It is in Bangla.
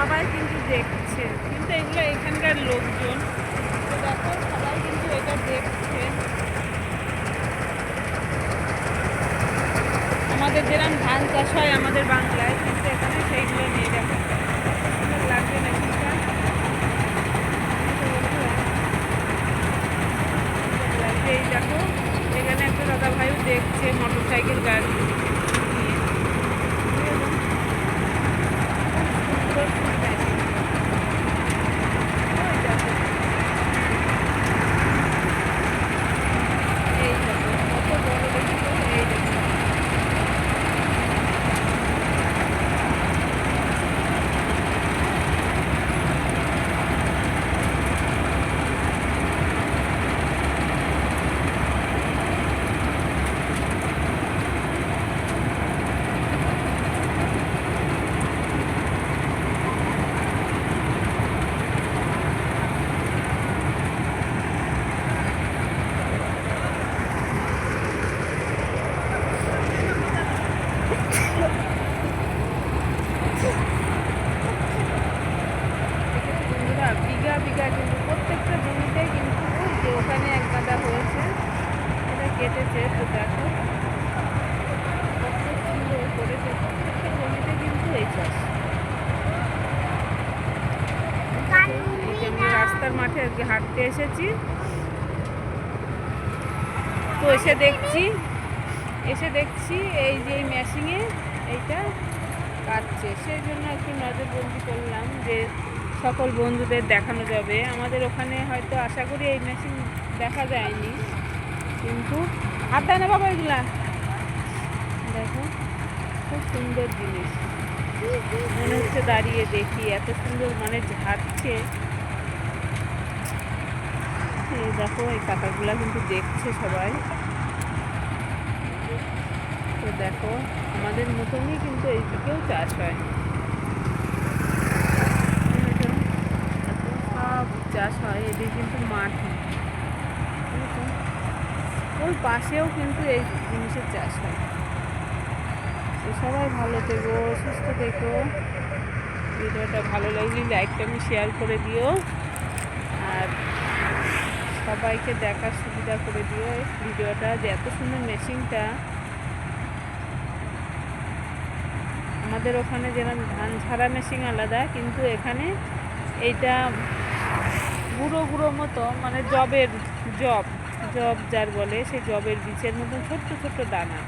সবাই কিন্তু দেখছে, কিন্তু এগুলো এখানকার লোকজন। তো দেখো সবাই কিন্তু এটা দেখছে। আমাদের যেরকম ধান চাষ হয় আমাদের বাংলায়, কিন্তু এখানে সেইগুলো নেই। দেখো সুন্দর লাগবে না কিন্তু লাগবে। এই দেখো এখানে একটা দাদা ভাইও দেখছে মোটর সাইকেল গাড়ি নিয়ে। সুন্দর মেশিন। এই দেখো কত বড় দেখো। এই দেখো বন্ধুরা, বিঘা বিঘা কিন্তু প্রত্যেকটা জমিতে কিন্তু ওই যে ওখানে এক গাদা হয়েছে, এটা কেটেছে। তো দেখো কত সুন্দর করেছে, প্রত্যেকটা জমিতে কিন্তু এই চাষ। এই যে আমরা রাস্তার মাঠে আজকে হাঁটতে এসেছি, তো এসে দেখছি এই যে এই মেশিনে এইটা কাটছে, সেই জন্য একটু নজরবন্দি করলাম যে সকল বন্ধুদের দেখানো যাবে। আমাদের ওখানে হয়তো আশা করি এই মেশিন দেখা যায়নি, কিন্তু হাত দেয় না বাবা এগুলা। দেখো খুব সুন্দর জিনিস, মনে হচ্ছে দাঁড়িয়ে দেখি, এত সুন্দর মানে ঝাড়ছে। এই দেখো এই কাকাগুলা কিন্তু দেখছে সবাই। তো দেখো আমাদের মতনই কিন্তু এইদিকেও চাষ হয়, সব চাষ হয়। এদিকে কিন্তু মাঠ, ওই পাশেও কিন্তু এই জিনিসের চাষ হয়। তো সবাই ভালো থেকো, সুস্থ থেকো। ভিডিওটা ভালো লাগলে লাইকটা আমি শেয়ার করে দিও, আর সবাইকে দেখার সুবিধা করে দিও ভিডিওটা, যে এত সুন্দর মেশিনটা। আমাদের ওখানে যেরকম ধান ছাড়া মেশিন আলাদা, কিন্তু এখানে এইটা গুঁড়ো গুঁড়ো মতো, মানে জব জব যার বলে, সেই জবের বীজের মতন ছোট্ট ছোট্ট দানা।